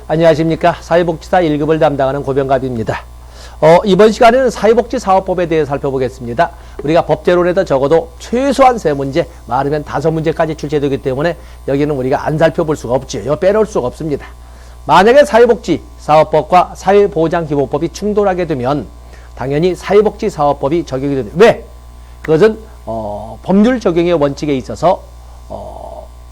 안녕하십니까. 사회복지사 1급을 담당하는 고병갑입니다. 이번 시간에는 사회복지사업법에 대해 살펴보겠습니다. 우리가 법제론에도 적어도 최소한 3문제, 많으면 5문제까지 출제되기 때문에 여기는 우리가 안 살펴볼 수가 없죠. 이거 빼놓을 수가 없습니다. 만약에 사회복지사업법과 사회보장기본법이 충돌하게 되면 당연히 사회복지사업법이 적용이 됩니다. 왜? 그것은 법률 적용의 원칙에 있어서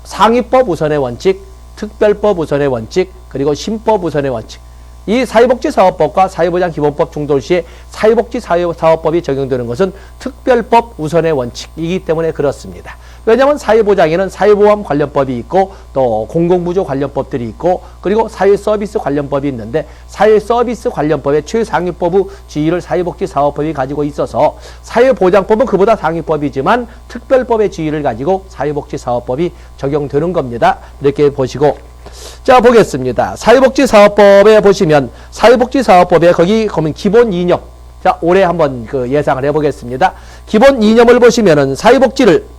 상위법 우선의 원칙, 특별법 우선의 원칙, 그리고 신법 우선의 원칙. 이 사회복지사업법과 사회보장기본법 충돌 시에 사회복지사업법이 적용되는 것은 특별법 우선의 원칙이기 때문에 그렇습니다. 왜냐하면 사회보장에는 사회보험 관련법이 있고 또 공공부조 관련법들이 있고 그리고 사회서비스 관련법이 있는데 사회서비스 관련법의 최상위법의 지위를 사회복지사업법이 가지고 있어서 사회보장법은 그보다 상위법이지만 특별법의 지위를 가지고 사회복지사업법이 적용되는 겁니다. 이렇게 보시고 자 보겠습니다. 사회복지사업법에 보시면 사회복지사업법에 거기 보면 기본 이념 자 올해 한번 예상을 해보겠습니다. 기본 이념을 보시면은 사회복지를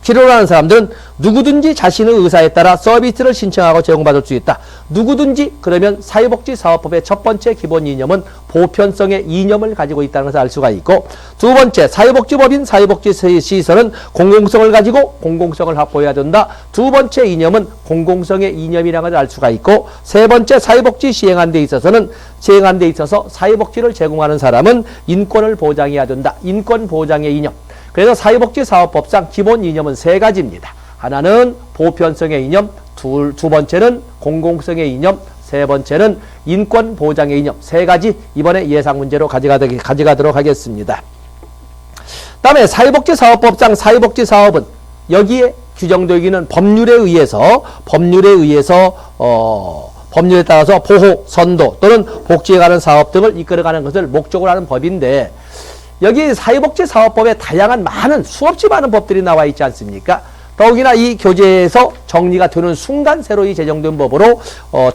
필요로 하는 사람들은 누구든지 자신의 의사에 따라 서비스를 신청하고 제공받을 수 있다. 누구든지 그러면 사회복지사업법의 첫 번째 기본 이념은 보편성의 이념을 가지고 있다는 것을 알 수가 있고 두 번째 사회복지법인 사회복지시설은 공공성을 가지고 공공성을 확보해야 된다. 두 번째 이념은 공공성의 이념이라는 것을 알 수가 있고 세 번째 사회복지 시행하는 데 있어서 사회복지를 제공하는 사람은 인권을 보장해야 된다. 인권 보장의 이념. 그래서 사회복지사업법상 기본 이념은 3가지입니다. 하나는 보편성의 이념, 두 번째는 공공성의 이념, 세 번째는 인권 보장의 이념. 3가지 이번에 예상 문제로 가져가도록 하겠습니다. 다음에 사회복지사업법상 사회복지사업은 여기에 규정되기는 법률에 따라서 보호, 선도 또는 복지에 관한 사업 등을 이끌어가는 것을 목적으로 하는 법인데 여기 사회복지사업법에 다양한 많은 수없이 많은 법들이 나와 있지 않습니까? 더욱이나 이 교재에서 정리가 되는 순간 새로이 제정된 법으로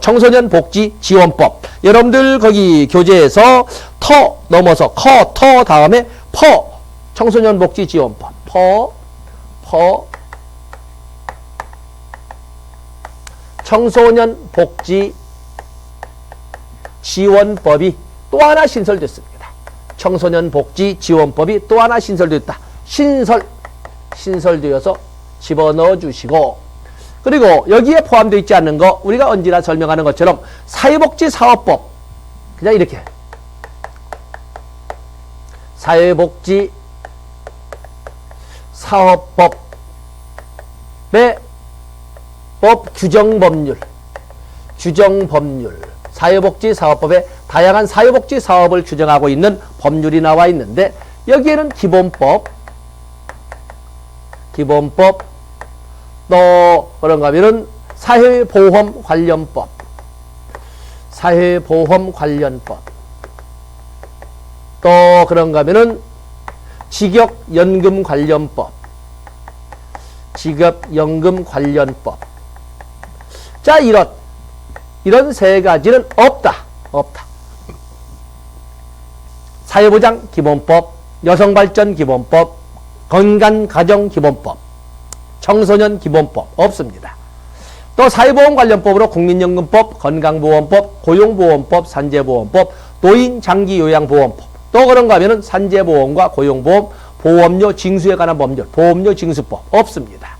청소년복지지원법 여러분들 거기 교재에서 터 넘어서 터 다음에 퍼 청소년복지지원법 청소년복지지원법이 또 하나 신설됐습니다. 청소년복지지원법이 또 하나 신설됐다. 신설되어서 집어넣어 주시고 그리고 여기에 포함되어 있지 않는 거 우리가 언제나 설명하는 것처럼 사회복지사업법 그냥 이렇게 사회복지사업법의 규정법률 사회복지사업법에 다양한 사회복지사업을 규정하고 있는 법률이 나와 있는데 여기에는 기본법 또 그런가 하면은 사회보험 관련법 또 그런가 하면은 직역연금 관련법 자 이런 3가지는 없다. 사회보장기본법, 여성발전기본법, 건강가정기본법, 청소년기본법 없습니다. 또 사회보험관련법으로 국민연금법, 건강보험법, 고용보험법, 산재보험법, 노인장기요양보험법 또 그런가 하면은 산재보험과 고용보험, 보험료 징수에 관한 법률, 보험료 징수법 없습니다.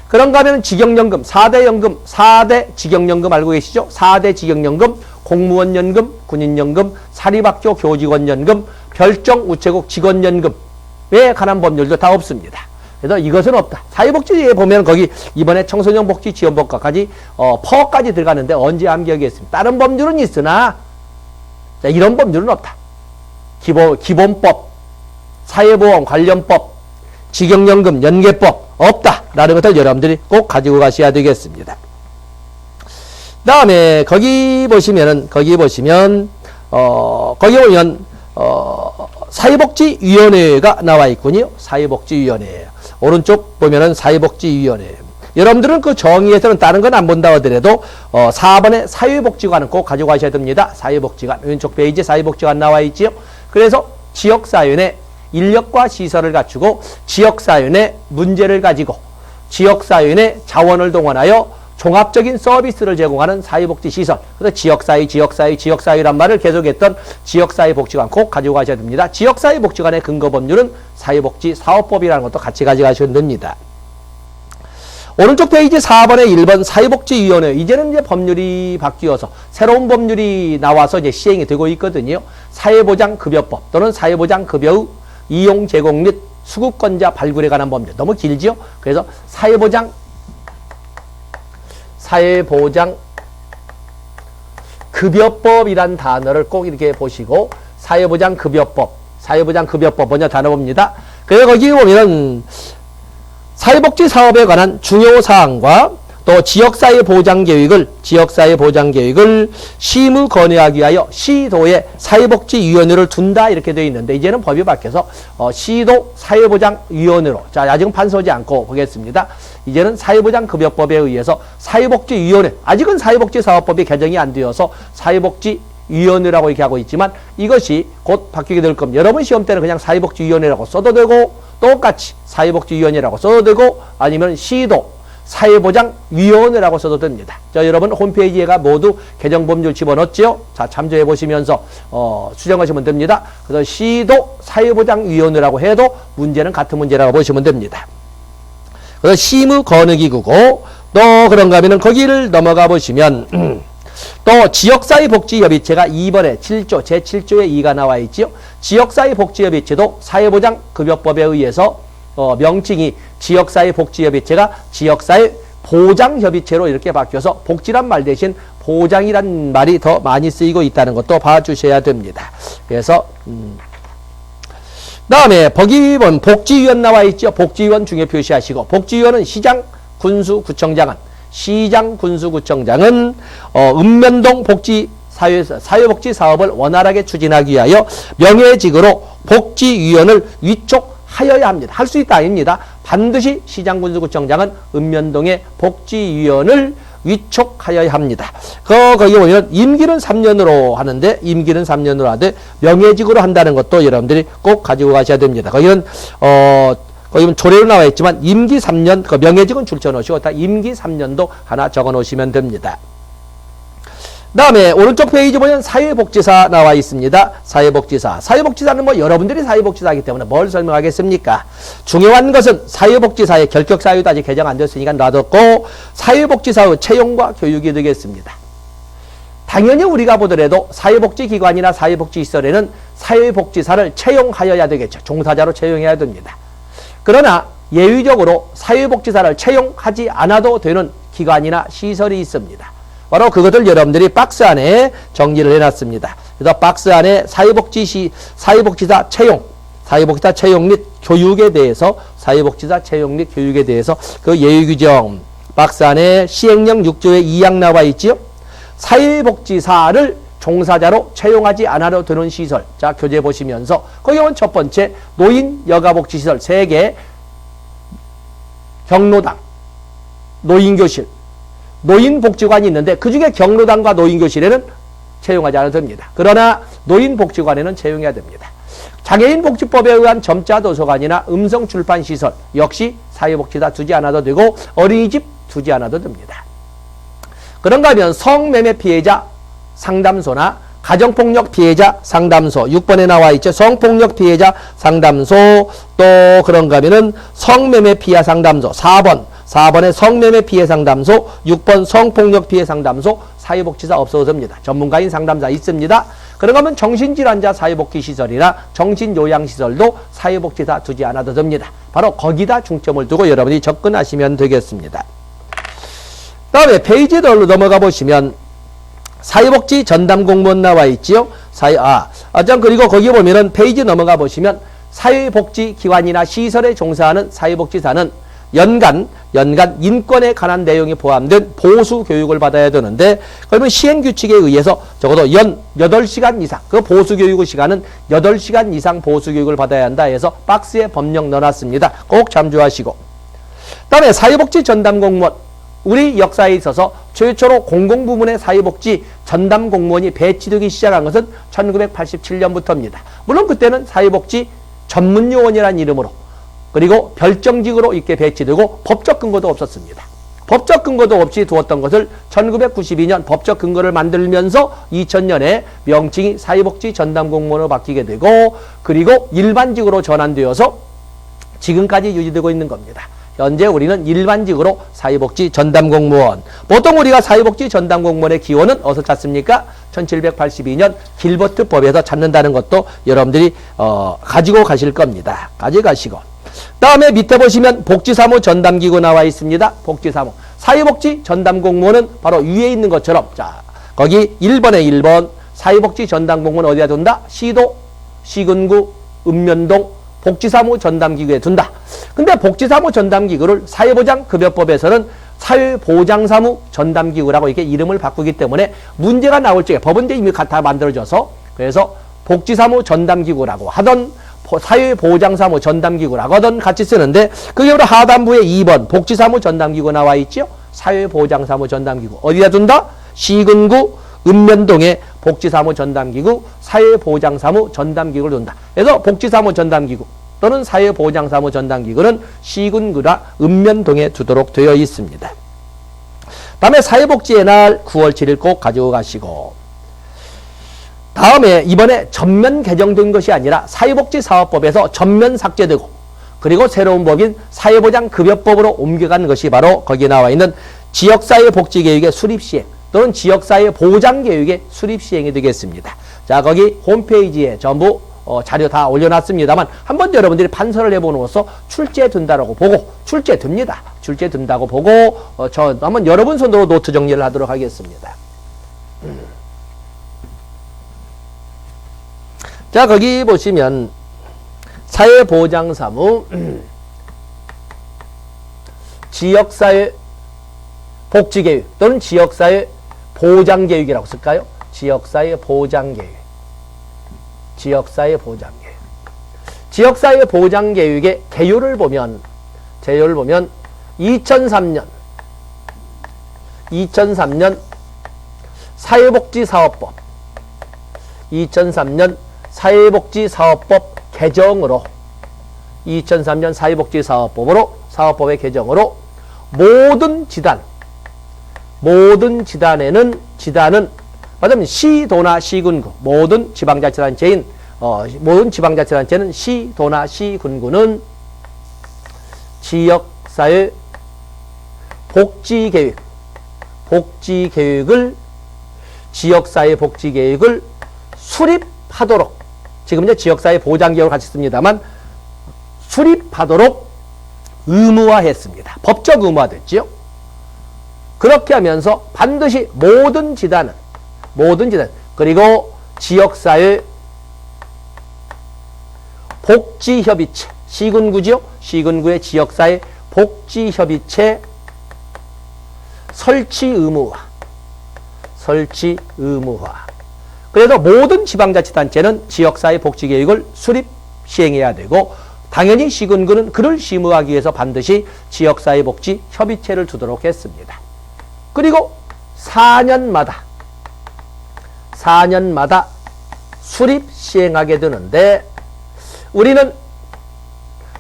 그런가 하면 직역연금, 4대 직역연금 알고 계시죠? 4대 직역연금, 공무원연금, 군인연금, 사립학교 교직원연금, 별정우체국 직원연금에 관한 법률도 다 없습니다. 그래서 이것은 없다. 사회복지에 보면 거기 이번에 청소년복지지원법까지 퍼까지 들어가는데 언제 암기하겠습니까? 다른 법률은 있으나 이런 법률은 없다. 기본법, 사회보험 관련법, 직역연금 연계법 없다라는 것을 여러분들이 꼭 가지고 가셔야 되겠습니다. 다음에 거기 보시면 사회복지위원회가 나와 있군요. 사회복지위원회 오른쪽 보면은 사회복지위원회 여러분들은 그 정의에서는 다른 건 안 본다 하더라도 4번에 사회복지관은 꼭 가지고 가셔야 됩니다. 사회복지관 왼쪽 페이지에 사회복지관 나와 있지요. 그래서 지역사회내 인력과 시설을 갖추고 지역사회 내 문제를 가지고 지역사회 내 자원을 동원하여 종합적인 서비스를 제공하는 사회복지시설. 그래서 지역사회란 말을 계속했던 지역사회복지관 꼭 가지고 가셔야 됩니다. 지역사회복지관의 근거법률은 사회복지사업법이라는 것도 같이 가져가시면 됩니다. 오른쪽 페이지 4번에 1번 사회복지위원회. 이제는 이제 법률이 바뀌어서 새로운 법률이 나와서 이제 시행이 되고 있거든요. 사회보장급여법 또는 사회보장급여의 이용 제공 및 수급권자 발굴에 관한 법률. 너무 길죠? 그래서 사회보장급여법이란 단어를 꼭 이렇게 보시고 사회보장급여법 먼저 단어 봅니다. 그래서 거기 보면 사회복지 사업에 관한 중요 사항과 또 지역사회 보장 계획을 심의 건의하기 위하여 시도에 사회복지위원회를 둔다 이렇게 되어 있는데 이제는 법이 바뀌어서 시도 사회보장위원회로 자 아직은 판서지 않고 보겠습니다. 이제는 사회보장급여법에 의해서 사회복지위원회 아직은 사회복지사업법이 개정이 안 되어서 사회복지위원회라고 이렇게 하고 있지만 이것이 곧 바뀌게 될 겁니다. 여러분 시험 때는 그냥 사회복지위원회라고 써도 되고 똑같이 사회복지위원회라고 써도 되고 아니면 시도 사회보장위원회라고 써도 됩니다. 자, 여러분 홈페이지에가 모두 개정법률 집어넣었죠? 자, 참조해 보시면서 수정하시면 됩니다. 그래서 시도 사회보장위원회라고 해도 문제는 같은 문제라고 보시면 됩니다. 그래서 심의 건의기구고 또 그런가 하면은 거기를 넘어가 보시면 또 지역사회복지협의체가 2번에 7조 제7조에 2가 나와 있지요. 지역사회복지협의체도 사회보장급여법에 의해서 명칭이 지역사회복지협의체가 지역사회보장협의체로 이렇게 바뀌어서 복지란 말 대신 보장이란 말이 더 많이 쓰이고 있다는 것도 봐주셔야 됩니다. 그래서 다음에 거기 보면 복지위원 나와 있죠. 복지위원 중요 표시하시고 복지위원은 시장, 군수, 구청장은 읍면동 사회복지 사업을 원활하게 추진하기 위하여 명예직으로 복지위원을 위촉하여야 합니다. 할 수 있다 아닙니다. 반드시 시장, 군수, 구청장은 읍면동의 복지위원을 위촉하여야 합니다. 거기 보면 임기는 3년으로 하는데 명예직으로 한다는 것도 여러분들이 꼭 가지고 가셔야 됩니다. 거기는 거기 조례로 나와 있지만 임기 3년, 그 명예직은 줄쳐 놓으시고 다 임기 3년도 하나 적어 놓으시면 됩니다. 다음에 오른쪽 페이지 보면 사회복지사 나와 있습니다. 사회복지사는 뭐 여러분들이 사회복지사이기 때문에 뭘 설명하겠습니까? 중요한 것은 사회복지사의 결격사유도 아직 개정 안 됐으니까 놔뒀고 사회복지사의 채용과 교육이 되겠습니다. 당연히 우리가 보더라도 사회복지기관이나 사회복지시설에는 사회복지사를 채용하여야 되겠죠. 종사자로 채용해야 됩니다. 그러나 예외적으로 사회복지사를 채용하지 않아도 되는 기관이나 시설이 있습니다. 바로 그것을 여러분들이 박스 안에 정리를 해놨습니다. 그래서 박스 안에 사회복지사 채용 및 교육에 대해서 그 예외규정 박스 안에 시행령 6조의 2항 나와 있지요. 사회복지사를 종사자로 채용하지 않아도 되는 시설. 자, 교재 보시면서 거기 보면 첫 번째 노인 여가복지시설 3개, 경로당, 노인교실, 노인복지관이 있는데 그중에 경로당과 노인교실에는 채용하지 않아도 됩니다. 그러나 노인복지관에는 채용해야 됩니다. 장애인복지법에 의한 점자도서관이나 음성출판시설 역시 사회복지사 두지 않아도 되고 어린이집 두지 않아도 됩니다. 그런가 하면 성매매 피해자 상담소나 가정폭력 피해자 상담소 6번에 나와 있죠. 성폭력 피해자 상담소 또 그런가 하면은 성매매 피해 상담소 4번에 성매매 피해 상담소 6번 성폭력 피해 상담소 사회복지사 없어도 됩니다. 전문가인 상담사 있습니다. 그런가 하면 정신질환자 사회복지시설이나 정신요양시설도 사회복지사 두지 않아도 됩니다. 바로 거기다 중점을 두고 여러분이 접근하시면 되겠습니다. 다음에 페이지들로 넘어가 보시면 사회복지 전담 공무원 나와 있지요. 그리고 거기 보면은 페이지 넘어가 보시면 사회복지기관이나 시설에 종사하는 사회복지사는 연간 인권에 관한 내용이 포함된 보수 교육을 받아야 되는데 그러면 시행규칙에 의해서 적어도 연 8시간 이상 그 보수 교육 시간은 8시간 이상 보수 교육을 받아야 한다 해서 박스에 법령 넣어놨습니다. 꼭 참조하시고 다음에 사회복지 전담 공무원 우리 역사에 있어서 최초로 공공부문의 사회복지 전담 공무원이 배치되기 시작한 것은 1987년부터입니다. 물론 그때는 사회복지 전문요원이라는 이름으로 그리고 별정직으로 이렇게 배치되고 법적 근거도 없었습니다. 법적 근거도 없이 두었던 것을 1992년 법적 근거를 만들면서 2000년에 명칭이 사회복지 전담공무원으로 바뀌게 되고 그리고 일반직으로 전환되어서 지금까지 유지되고 있는 겁니다. 현재 우리는 일반직으로 사회복지 전담공무원. 보통 우리가 사회복지 전담공무원의 기원은 어디서 찾습니까? 1782년 길버트법에서 찾는다는 것도 여러분들이 가지고 가실 겁니다. 가져가시고. 다음에 밑에 보시면 복지사무 전담기구 나와 있습니다. 복지사무. 사회복지 전담공무원은 바로 위에 있는 것처럼 자 거기 1번에 1번 사회복지 전담공무원 어디다 둔다? 시도, 시군구, 읍면동 복지사무 전담기구에 둔다. 근데 복지사무 전담기구를 사회보장급여법에서는 사회보장사무 전담기구라고 이렇게 이름을 바꾸기 때문에 문제가 나올 적에 법은 이제 이미 다 만들어져서 그래서 복지사무 전담기구라고 하던 사회보장사무 전담기구라고 하던 같이 쓰는데 그게 바로 하단부에 2번 복지사무 전담기구 나와 있죠. 사회보장사무 전담기구 어디다 둔다? 시군구 읍면동에 복지사무 전담기구 사회보장사무 전담기구를 둔다. 그래서 복지사무 전담기구 또는 사회보장사무 전담기구는 시군구나 읍면동에 두도록 되어 있습니다. 다음에 사회복지의 날 9월 7일 꼭 가지고 가시고 다음에 이번에 전면 개정된 것이 아니라 사회복지사업법에서 전면 삭제되고 그리고 새로운 법인 사회보장급여법으로 옮겨간 것이 바로 거기에 나와 있는 지역사회복지계획의 수립시행 또는 지역사회보장계획의 수립시행이 되겠습니다. 자 거기 홈페이지에 전부 자료 다 올려놨습니다만 한번 여러분들이 판서를 해보는으로써 출제된다라고 보고 출제됩니다. 출제된다고 보고 저 한번 여러분 손으로 노트 정리를 하도록 하겠습니다. 자 거기 보시면 사회보장사무 지역사회 복지계획 또는 지역사회 보장계획이라고 쓸까요? 지역사회 보장계획 지역사회 보장계획 지역사회 보장계획의 개요를 보면 2003년 사회복지사업법 2003년 사회복지사업법 개정으로 2003년 사회복지사업법의 개정으로 모든 지단은 맞으면 시도나 시군구 모든 지방자치단체는 시도나 시군구는 지역사회 복지계획을 지역사회 복지계획을 수립하도록 지금 이제 지역사회 보장계획을 같이 씁니다만 수립하도록 의무화했습니다. 법적 의무화됐죠. 그렇게 하면서 반드시 모든 지단 그리고 지역사회 복지협의체 시군구죠. 시군구의 지역사회 복지협의체 설치 의무화. 그래서 모든 지방자치단체는 지역사회 복지계획을 수립 시행해야 되고 당연히 시군구는 그를 심의하기 위해서 반드시 지역사회 복지협의체를 두도록 했습니다. 그리고 4년마다 수립 시행하게 되는데 우리는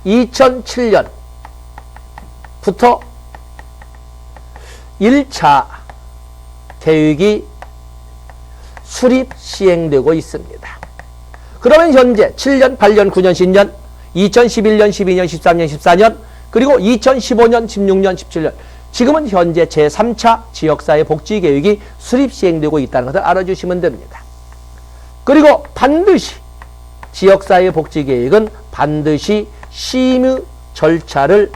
2007년부터 1차 계획이 수립 시행되고 있습니다. 그러면 현재 7년, 8년, 9년, 10년, 2011년, 12년, 13년, 14년, 그리고 2015년, 16년, 17년 지금은 현재 제3차 지역사회 복지계획이 수립 시행되고 있다는 것을 알아주시면 됩니다. 그리고 반드시 지역사회 복지계획은 반드시 심의 절차를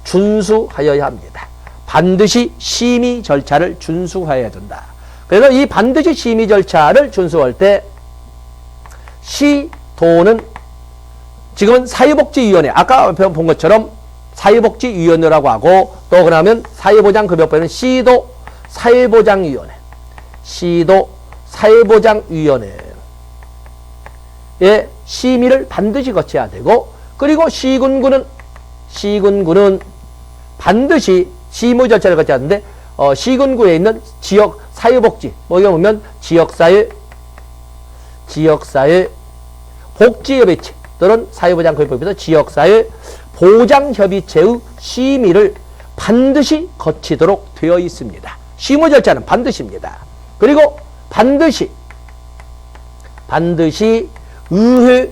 준수하여야 합니다. 반드시 심의 절차를 준수해야 된다. 그래서 이 반드시 심의 절차를 준수할 때 시도는 지금은 사회복지위원회 아까 본 것처럼 사회복지위원회라고 하고 또 그러면 사회보장급여법에는 시도 사회보장위원회의 심의를 반드시 거쳐야 되고 그리고 시군구는 반드시 심의 절차를 거쳐야 하는데 시군구에 있는 지역 사회복지 여기 보면 지역사회 복지협의체 또는 사회보장급여법에서 지역사회 보장협의체의 심의를 반드시 거치도록 되어 있습니다. 시무 절차는 반드시입니다. 그리고 반드시 의회에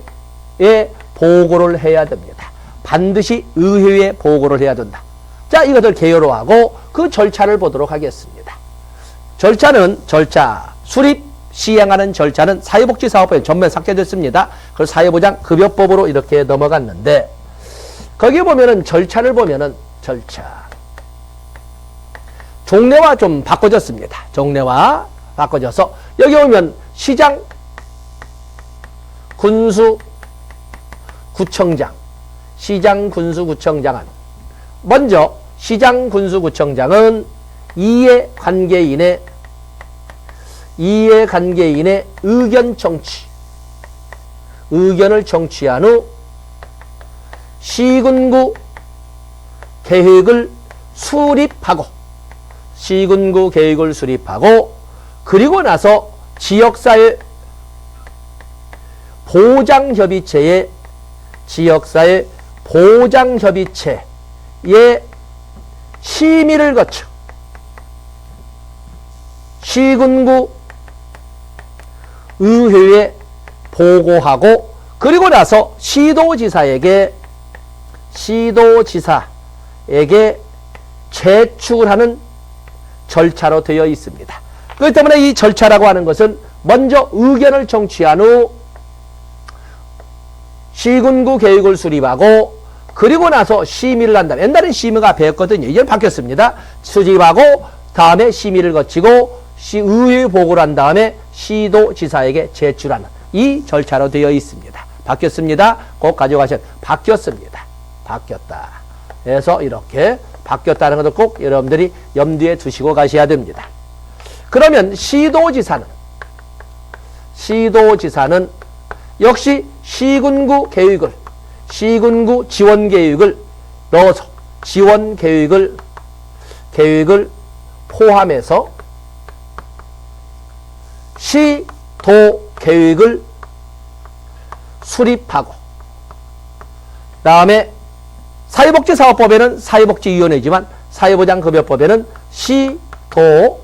보고를 해야 됩니다. 반드시 의회에 보고를 해야 된다. 자, 이것을 개요로 하고 그 절차를 보도록 하겠습니다. 수립 시행하는 절차는 사회복지사업법에 전면 삭제됐습니다. 그래서 사회보장 급여법으로 이렇게 넘어갔는데, 거기 보면은 절차를 보면은 종래와 좀 바꿔졌습니다. 종래와 바꿔져서 여기 오면 시장, 군수, 구청장, 시장, 군수, 구청장은 먼저 시장, 군수, 구청장은 이해관계인의 의견 청취, 의견을 청취한 후 시군구 계획을 수립하고 그리고 나서 지역사회 보장협의체의 심의를 거쳐 시군구 의회에 보고하고 그리고 나서 시도지사에게 제출하는 절차로 되어 있습니다. 그렇기 때문에 이 절차라고 하는 것은 먼저 의견을 청취한 후 시군구 계획을 수립하고 그리고 나서 심의를 한다. 옛날엔 심의가 배웠거든요. 이제는 바뀌었습니다. 수립하고 다음에 심의를 거치고 의회에 보고를 한 다음에 시도지사에게 제출하는 이 절차로 되어 있습니다. 바뀌었습니다. 꼭 가져가셔야 바뀌었습니다. 바뀌었다. 그래서 이렇게 바뀌었다는 것을 꼭 여러분들이 염두에 두시고 가셔야 됩니다. 그러면 시도지사는 역시 시군구 지원 계획을 넣어서 지원 계획을 포함해서 시도 계획을 수립하고 다음에 사회복지사업법에는 사회복지위원회지만 사회보장급여법에는 시도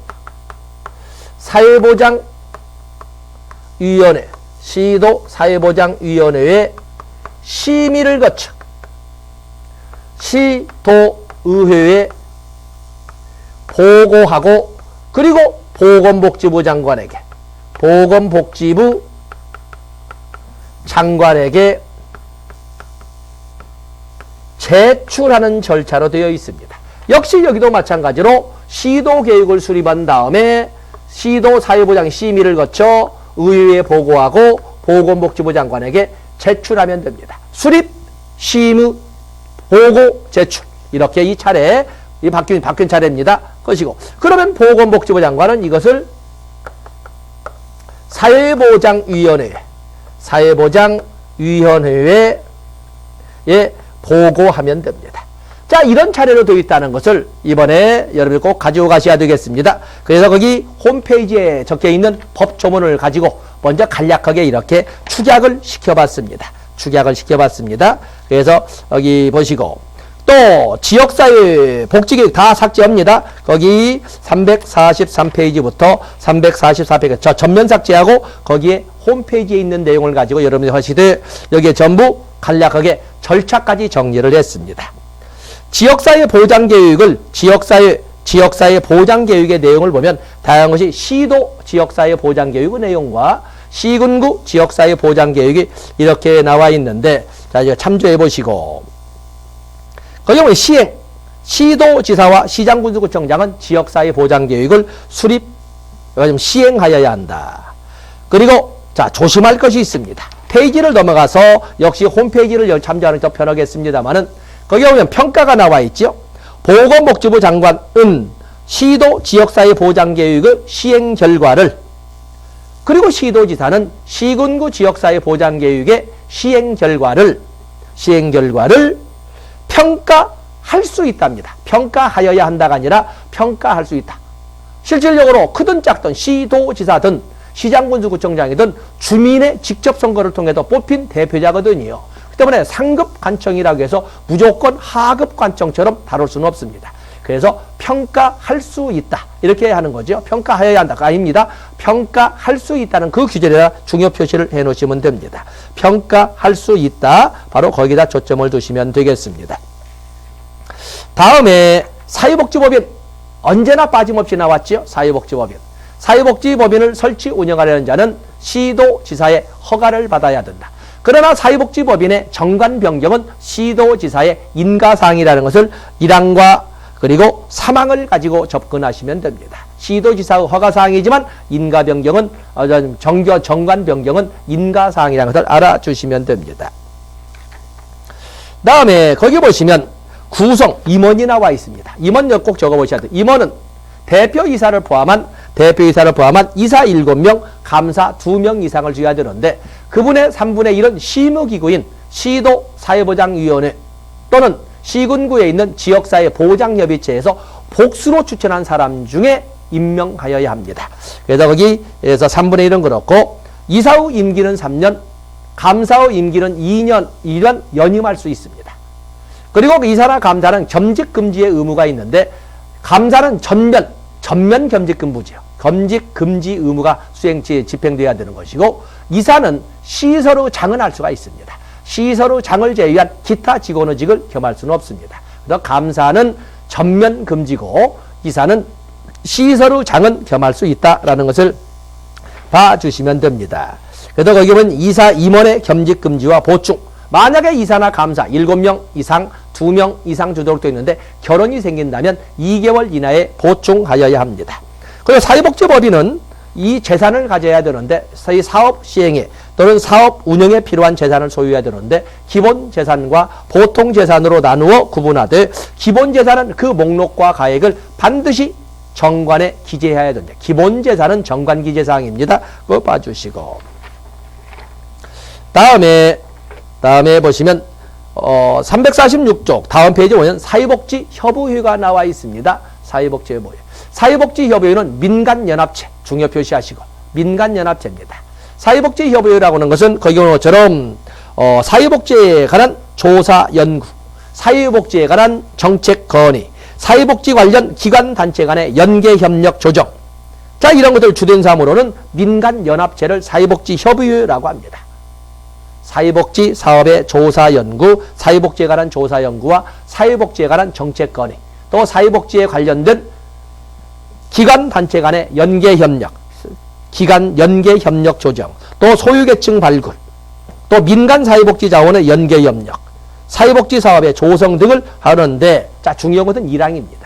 사회보장위원회에 심의를 거쳐 시도의회에 보고하고 그리고 보건복지부 장관에게 제출하는 절차로 되어 있습니다. 역시 여기도 마찬가지로 시도계획을 수립한 다음에 시도 사회보장 심의를 거쳐 의회에 보고하고 보건복지부 장관에게 제출하면 됩니다. 수립, 심의, 보고, 제출 이렇게 이 차례 바뀐 차례입니다. 것이고 그러면 보건복지부 장관은 이것을 사회보장위원회에 보고하면 됩니다. 자, 이런 차례로 되어 있다는 것을 이번에 여러분이 꼭 가지고 가셔야 되겠습니다. 그래서 거기 홈페이지에 적혀 있는 법조문을 가지고 먼저 간략하게 이렇게 축약을 시켜봤습니다. 그래서 여기 보시고 또 지역사회 복지계획 다 삭제합니다. 거기 343페이지부터 344페이지 저 전면 삭제하고 거기에 홈페이지에 있는 내용을 가지고 여러분이 하시되 여기에 전부 간략하게 절차까지 정리를 했습니다. 지역사회 보장계획을 지역사회 보장계획의 내용을 보면 다양한 것이 시도 지역사회 보장계획의 내용과 시군구 지역사회 보장계획이 이렇게 나와 있는데 자, 이거 참조해 보시고 거기 보면 시도지사와 시장군수구청장은 지역사회 보장계획을 시행하여야 한다. 그리고 자, 조심할 것이 있습니다. 페이지를 넘어가서 역시 홈페이지를 참조하는 게 더 편하겠습니다만은 거기 보면 평가가 나와 있죠. 보건복지부 장관은 시도 지역사회 보장계획의 시행 결과를 그리고 시도지사는 시군구 지역사회 보장계획의 시행 결과를 평가할 수 있답니다. 평가하여야 한다가 아니라 평가할 수 있다. 실질적으로 크든 작든 시도지사든 시장군수구청장이든 주민의 직접 선거를 통해서 뽑힌 대표자거든요. 그 때문에 상급 관청이라고 해서 무조건 하급 관청처럼 다룰 수는 없습니다. 그래서 평가할 수 있다. 이렇게 하는 거죠. 평가하여야 한다가 아닙니다. 평가할 수 있다는 그 규제에다 중요 표시를 해 놓으시면 됩니다. 평가할 수 있다. 바로 거기다 초점을 두시면 되겠습니다. 다음에 사회복지법인 언제나 빠짐없이 나왔죠. 사회복지법인. 사회복지법인을 설치 운영하려는 자는 시도지사의 허가를 받아야 된다. 그러나 사회복지법인의 정관 변경은 시도지사의 인가사항이라는 것을 1항과 그리고 3항을 가지고 접근하시면 됩니다. 시도지사의 허가사항이지만 인가 변경은 정관 변경은 인가사항이라는 것을 알아주시면 됩니다. 다음에 거기 보시면 구성 임원이 나와 있습니다. 임원 꼭 적어보셔야 돼요. 임원은 대표이사를 포함한 이사 7명, 감사 2명 이상을 줘야 되는데 그분의 3분의 1은 시무기구인 시도사회보장위원회 또는 시군구에 있는 지역사회보장협의체에서 복수로 추천한 사람 중에 임명하여야 합니다. 그래서 거기에서 3분의 1은 그렇고 이사 후 임기는 3년, 감사 후 임기는 2년 연임할 수 있습니다. 그리고 이사나 감사는 겸직금지의 의무가 있는데 감사는 전면 겸직금부지요. 겸직금지 의무가 집행돼야 되는 것이고 이사는 시설의 장은 할 수가 있습니다. 시설의 장을 제외한 기타 직원의 직을 겸할 수는 없습니다. 그래서 감사는 전면 금지고 이사는 시설의 장은 겸할 수 있다라는 것을 봐주시면 됩니다. 그래서 거기 보면 이사 임원의 겸직금지와 보충 만약에 이사나 감사 7명 이상 2명 이상 주도록 되어 있는데 결혼이 생긴다면 2개월 이내에 보충하여야 합니다. 그리고 사회복지법인은 이 재산을 가져야 되는데 이 사업 시행에 또는 사업 운영에 필요한 재산을 소유해야 되는데 기본 재산과 보통 재산으로 나누어 구분하되 기본 재산은 그 목록과 가액을 반드시 정관에 기재해야 된다. 기본 재산은 정관 기재사항입니다. 그거 봐주시고 다음에 보시면 346쪽 다음 페이지 보면 사회복지협의회가 나와 있습니다. 사회복지협의회. 사회복지협의회는 민간연합체 중요 표시하시고 민간연합체입니다. 사회복지협의회라고 하는 것은 거기 보는 것처럼 사회복지에 관한 조사 연구, 사회복지에 관한 정책 건의, 사회복지 관련 기관 단체 간의 연계 협력 조정. 자, 이런 것들 주된 사무로는 민간연합체를 사회복지협의회라고 합니다. 사회복지 사업의 조사 연구, 사회복지에 관한 조사 연구와 사회복지에 관한 정책 건의, 또 사회복지에 관련된 기관 단체 간의 연계 협력, 기관 연계 협력 조정, 또 소유계층 발굴, 또 민간 사회복지 자원의 연계 협력, 사회복지 사업의 조성 등을 하는데 자, 중요한 것은 1항입니다.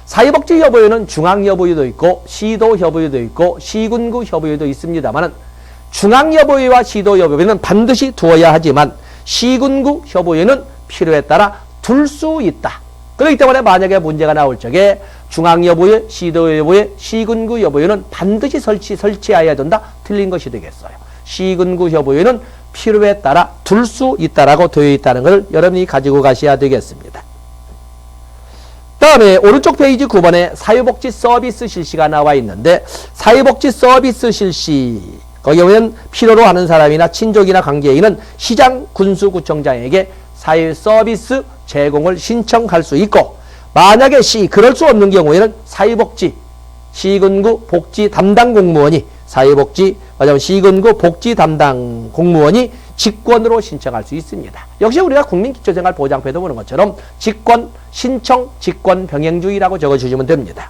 사회복지협의회는 중앙협의회도 있고 시도협의회도 있고 시군구 협의회도 있습니다만 중앙협의회와 시도협의회는 반드시 두어야 하지만 시군구 협의회는 필요에 따라 둘 수 있다. 그렇기 때문에 만약에 문제가 나올 적에 중앙협의회, 시도협의회, 시군구협의회는 반드시 설치해야 된다. 틀린 것이 되겠어요. 시군구협의회는 필요에 따라 둘 수 있다라고 되어 있다는 걸 여러분이 가지고 가셔야 되겠습니다. 다음에 오른쪽 페이지 9번에 사회복지 서비스 실시가 나와 있는데 사회복지 서비스 실시 거기에 보면 필요로 하는 사람이나 친족이나 관계인은 시장 군수구청장에게 사회 서비스 제공을 신청할 수 있고 만약에 그럴 수 없는 경우에는 사회복지 시군구 복지 담당 공무원이 시군구 복지 담당 공무원이 직권으로 신청할 수 있습니다. 역시 우리가 국민기초생활보장법에도 보는 것처럼 직권, 신청, 직권 병행주의라고 적어주시면 됩니다.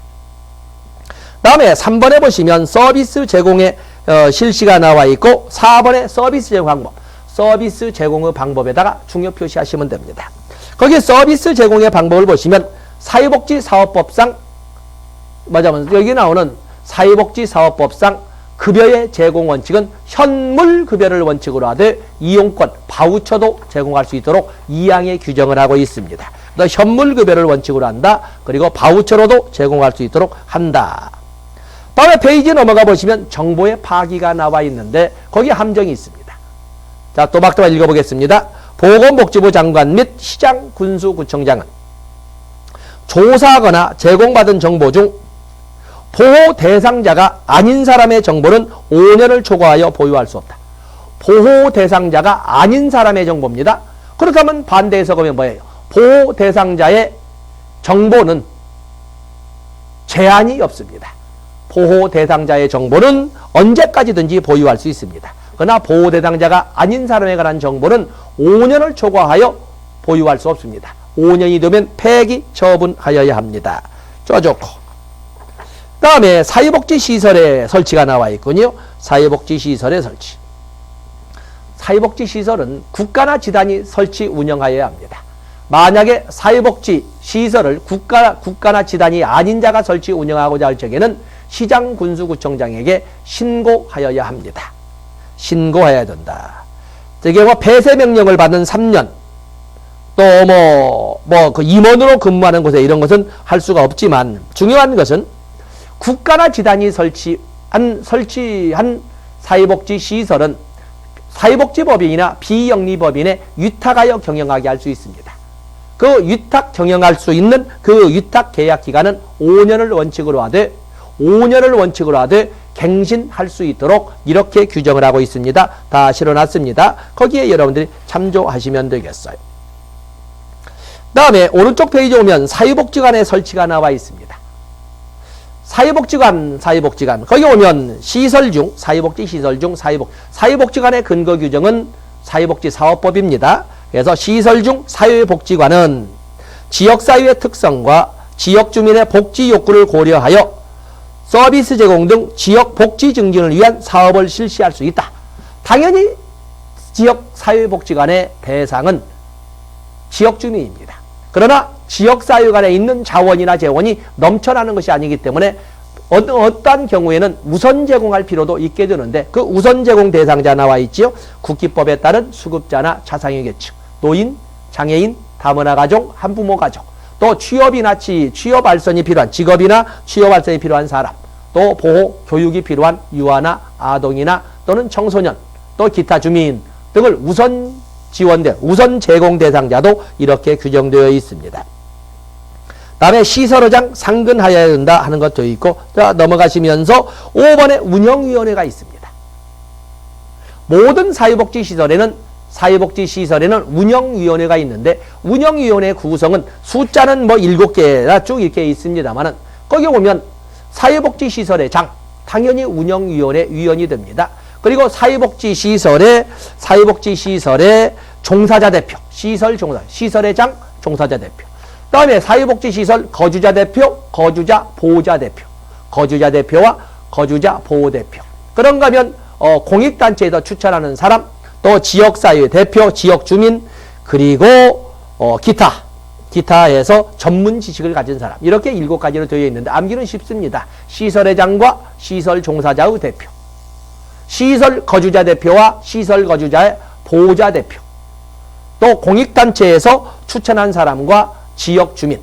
다음에 3번에 보시면 서비스 제공의 실시가 나와 있고 4번에 서비스 제공 방법, 서비스 제공의 방법에다가 중요 표시하시면 됩니다. 거기 서비스 제공의 방법을 보시면 사회복지사업법상 여기 나오는 사회복지사업법상 급여의 제공 원칙은 현물급여를 원칙으로 하되 이용권, 바우처도 제공할 수 있도록 2항에 규정을 하고 있습니다. 현물급여를 원칙으로 한다. 그리고 바우처로도 제공할 수 있도록 한다. 다음에 페이지 넘어가 보시면 정보의 파기가 나와 있는데 거기 함정이 있습니다. 자, 또박또박 읽어보겠습니다. 보건복지부 장관 및 시장 군수구청장은 조사하거나 제공받은 정보 중 보호 대상자가 아닌 사람의 정보는 5년을 초과하여 보유할 수 없다. 보호 대상자가 아닌 사람의 정보입니다. 그렇다면 반대해서 보면 뭐예요? 보호 대상자의 정보는 제한이 없습니다. 보호 대상자의 정보는 언제까지든지 보유할 수 있습니다. 그러나 보호 대상자가 아닌 사람에 관한 정보는 5년을 초과하여 보유할 수 없습니다. 5년이 되면 폐기 처분하여야 합니다. 좋고. 다음에 사회복지시설의 설치가 나와 있군요. 사회복지시설의 설치. 사회복지시설은 국가나 지단이 설치 운영하여야 합니다. 만약에 사회복지시설을 국가나 지단이 아닌 자가 설치 운영하고자 할 적에는 시장, 군수, 구청장에게 신고하여야 합니다. 신고해야 된다. 저게 폐쇄 명령을 받은 3년, 또 그 임원으로 근무하는 곳에 이런 것은 할 수가 없지만, 중요한 것은 국가나 지단이 설치한 사회복지시설은 사회복지법인이나 비영리법인에 위탁하여 경영하게 할 수 있습니다. 그 위탁 경영할 수 있는 그 위탁 계약 기간은 5년을 원칙으로 하되 갱신할 수 있도록 이렇게 규정을 하고 있습니다. 다 실어놨습니다. 거기에 여러분들이 참조하시면 되겠어요. 다음에 오른쪽 페이지 오면 사회복지관의 설치가 나와 있습니다. 사회복지관. 거기 오면 사회복지관의 근거 규정은 사회복지사업법입니다. 그래서 시설 중 사회복지관은 지역사회의 특성과 지역주민의 복지 욕구를 고려하여 서비스 제공 등 지역 복지 증진을 위한 사업을 실시할 수 있다. 당연히 지역사회복지관의 대상은 지역주민입니다. 그러나 지역사회관에 있는 자원이나 재원이 넘쳐나는 것이 아니기 때문에 어떠한 경우에는 우선 제공할 필요도 있게 되는데, 그 우선 제공 대상자 나와 있지요. 국기법에 따른 수급자나 자상의 계층, 노인, 장애인, 다문화 가족, 한부모 가족, 또 취업이나 취업 발전이 필요한 직업이나 취업 발전이 필요한 사람, 또 보호, 교육이 필요한 유아나 아동이나 또는 청소년, 또 기타 주민 등을 우선 제공 대상자도 이렇게 규정되어 있습니다. 다음에 시설의장 상근하여야 된다 하는 것 되어 있고, 자, 넘어가시면서 5번에 운영위원회가 있습니다. 모든 사회복지시설에는 운영위원회가 있는데, 운영위원회 구성은 숫자는 7개나 쭉 이렇게 있습니다만은, 거기 보면 사회복지시설의 장, 당연히 운영위원회 위원이 됩니다. 그리고 사회복지시설의 종사자 대표, 시설의 장, 종사자 대표. 다음에 사회복지시설 거주자 대표, 거주자 보호자 대표, 거주자 대표와 거주자 보호 대표. 그런가 하면 공익단체에서 추천하는 사람, 또 지역사회 대표, 지역주민, 그리고 기타에서 전문 지식을 가진 사람, 이렇게 7가지로 되어 있는데 암기는 쉽습니다. 시설의 장과 시설 종사자의 대표, 시설 거주자 대표와 시설 거주자의 보호자 대표, 또 공익단체에서 추천한 사람과 지역 주민,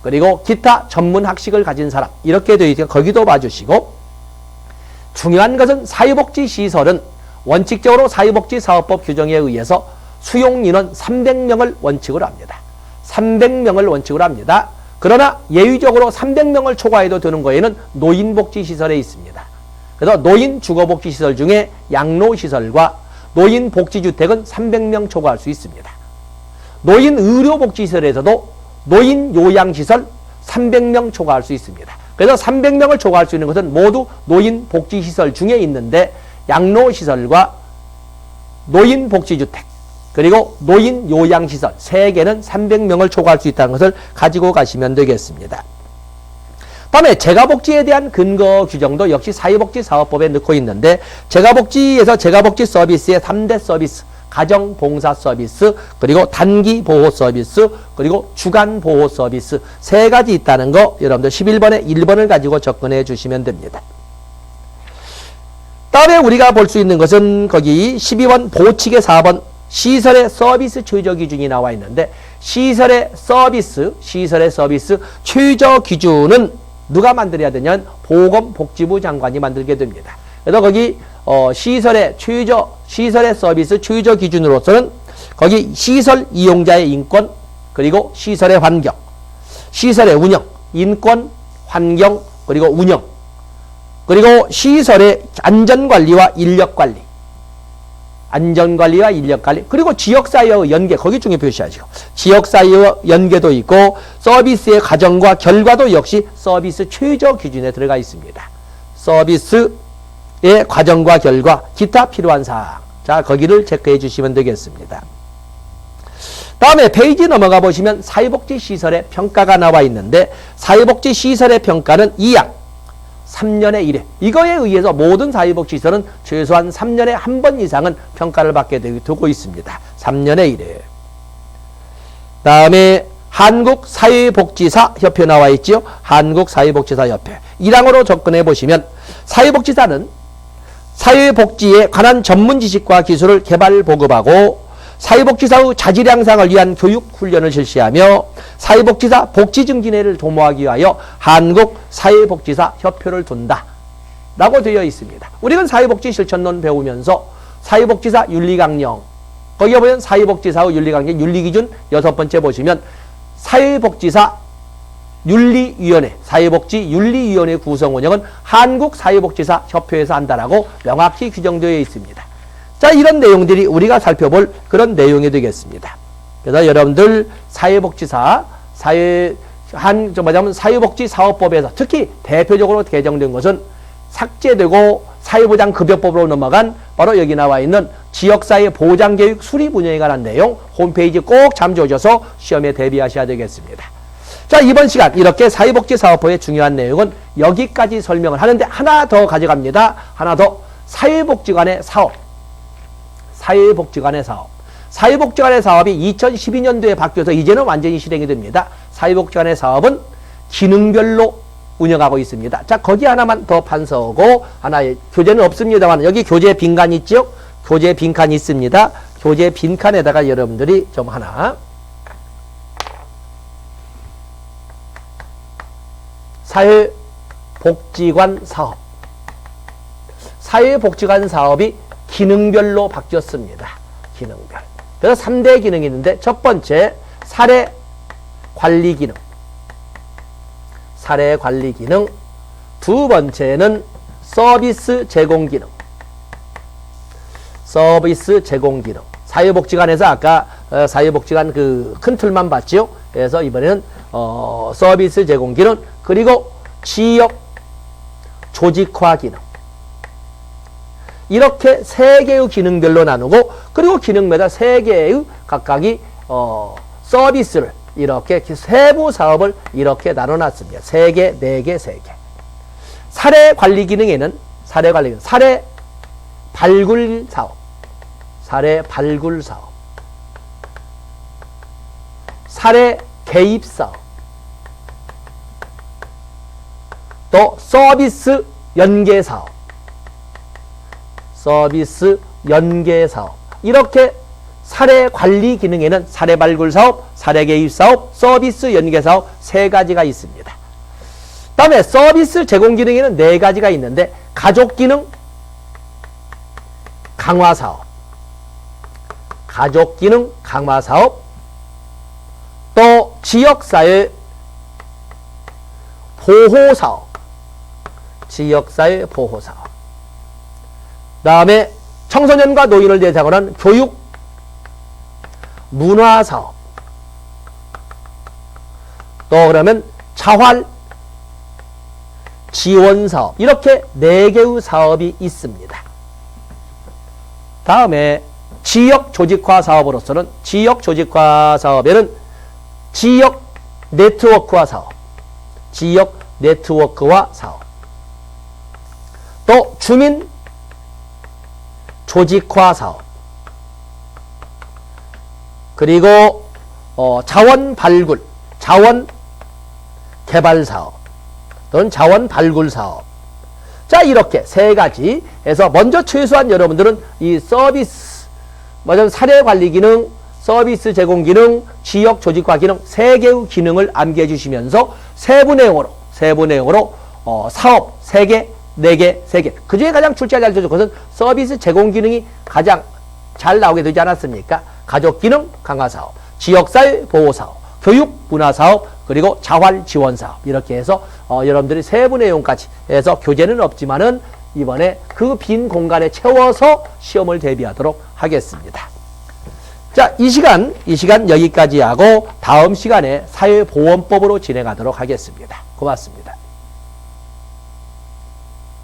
그리고 기타 전문 학식을 가진 사람, 이렇게 되어 있으니까 거기도 봐주시고, 중요한 것은 사회복지시설은 원칙적으로 사회복지사업법 규정에 의해서 수용인원 300명을 원칙으로 합니다. 300명을 원칙으로 합니다. 그러나 예외적으로 300명을 초과해도 되는 거에는 노인복지시설에 있습니다. 그래서 노인주거복지시설 중에 양로시설과 노인복지주택은 300명 초과할 수 있습니다. 노인의료복지시설에서도 노인요양시설 300명 초과할 수 있습니다. 그래서 300명을 초과할 수 있는 것은 모두 노인복지시설 중에 있는데, 양로시설과 노인복지주택 그리고 노인요양시설 3개는 300명을 초과할 수 있다는 것을 가지고 가시면 되겠습니다. 다음에 재가복지에 대한 근거 규정도 역시 사회복지사업법에 넣고 있는데, 재가복지에서 재가복지 서비스의 3대 서비스, 가정봉사 서비스, 그리고 단기보호 서비스, 그리고 주간보호 서비스 3가지 있다는 거 여러분들 11번에 1번을 가지고 접근해 주시면 됩니다. 다음에 우리가 볼 수 있는 것은 거기 12번 보칙의 4번 시설의 서비스 최저 기준이 나와 있는데, 시설의 서비스 최저 기준은 누가 만들어야 되냐면 보건복지부 장관이 만들게 됩니다. 그래서 거기 시설의 서비스 최저 기준으로서는 거기 시설 이용자의 인권, 그리고 시설의 환경, 시설의 운영, 인권, 환경, 그리고 운영, 그리고 시설의 안전관리와 인력관리, 안전관리와 인력관리, 그리고 지역사회의 연계, 거기 중요 표시하죠. 지역사회의 연계도 있고 서비스의 과정과 결과도 역시 서비스 최저 기준에 들어가 있습니다. 서비스의 과정과 결과, 기타 필요한 사항. 자, 거기를 체크해 주시면 되겠습니다. 다음에 페이지 넘어가 보시면 사회복지시설의 평가가 나와 있는데 사회복지시설의 평가는 2학 3년에 1회. 이거에 의해서 모든 사회복지시설은 최소한 3년에 한 번 이상은 평가를 받게 되고 있습니다. 3년에 1회. 다음에 한국사회복지사 협회 나와 있죠. 한국사회복지사 협회. 1항으로 접근해 보시면 사회복지사는 사회복지에 관한 전문 지식과 기술을 개발 보급하고 사회복지사의 자질 향상을 위한 교육 훈련을 실시하며 사회복지사 복지 증진회를 도모하기 위하여 한국사회복지사 협회를 둔다 라고 되어 있습니다. 우리는 사회복지 실천론 배우면서 사회복지사 윤리강령, 거기에 보면 사회복지사의 윤리강령 윤리기준 6번째 보시면 사회복지사 윤리위원회, 사회복지윤리위원회 구성 운영은 한국사회복지사 협회에서 한다라고 명확히 규정되어 있습니다. 자, 이런 내용들이 우리가 살펴볼 그런 내용이 되겠습니다. 그래서 여러분들 사회복지사, 사회복지사업법에서 특히 대표적으로 개정된 것은 삭제되고 사회보장급여법으로 넘어간 바로 여기 나와 있는 지역사회 보장교육 수립 운영에 관한 내용 홈페이지 꼭 참조하셔서 시험에 대비하셔야 되겠습니다. 자, 이번 시간 이렇게 사회복지사업법의 중요한 내용은 여기까지 설명을 하는데 하나 더 가져갑니다. 하나 더. 사회복지관의 사업. 사회복지관의 사업. 사회복지관의 사업이 2012년도에 바뀌어서 이제는 완전히 실행이 됩니다. 사회복지관의 사업은 기능별로 운영하고 있습니다. 자, 거기 하나만 더 판서하고 하나의 교재는 없습니다만 여기 교재 빈칸 있죠? 교재 빈칸 있습니다. 교재 빈칸에다가 여러분들이 좀 하나 사회복지관 사업. 사회복지관 사업이 기능별로 바뀌었습니다. 기능별. 그래서 3대 기능이 있는데 첫 번째 사례 관리 기능. 사례 관리 기능. 두 번째는 서비스 제공 기능. 서비스 제공 기능. 사회복지관에서 아까 사회복지관 그 큰 틀만 봤죠. 그래서 이번에는 서비스 제공 기능, 그리고 지역 조직화 기능. 이렇게 3개의 기능별로 나누고, 그리고 기능마다 3개의 각각이 서비스를 이렇게 세부 사업을 이렇게 나눠놨습니다. 3개, 4개, 3개. 사례 관리 기능에는 사례 관리 기능, 사례 발굴 사업, 사례 발굴 사업, 사례 개입 사업, 또 서비스 연계 사업, 서비스 연계 사업. 이렇게 사례 관리 기능에는 사례 발굴 사업, 사례 개입 사업, 서비스 연계 사업 3가지가 있습니다. 다음에 서비스 제공 기능에는 4가지가 있는데 가족 기능 강화 사업, 가족 기능 강화 사업, 또 지역사회 보호 사업, 지역사회 보호 사업. 다음에 청소년과 노인을 대상으로 한 교육 문화사업, 또 그러면 자활 지원사업, 이렇게 4개의 사업이 있습니다. 다음에 지역 조직화 사업으로서는 지역 조직화 사업에는 지역 네트워크화 사업, 지역 네트워크화 사업, 또 주민 조직화 사업, 그리고 자원 발굴, 자원 개발 사업 또는 자원 발굴 사업. 자, 이렇게 3가지 해서 먼저 최소한 여러분들은 이 서비스, 사례 관리 기능, 서비스 제공 기능, 지역 조직화 기능 3개의 기능을 암기해 주시면서 세부 내용으로 사업 3개, 4개, 3개. 그 중에 가장 출제가 잘 되는 것은 서비스 제공 기능이 가장 잘 나오게 되지 않았습니까? 가족 기능 강화 사업, 지역사회 보호 사업, 교육 문화 사업, 그리고 자활 지원 사업. 이렇게 해서 여러분들이 세부 내용까지 해서 교재는 없지만은 이번에 그 빈 공간에 채워서 시험을 대비하도록 하겠습니다. 자, 이 시간 여기까지 하고 다음 시간에 사회보험법으로 진행하도록 하겠습니다. 고맙습니다.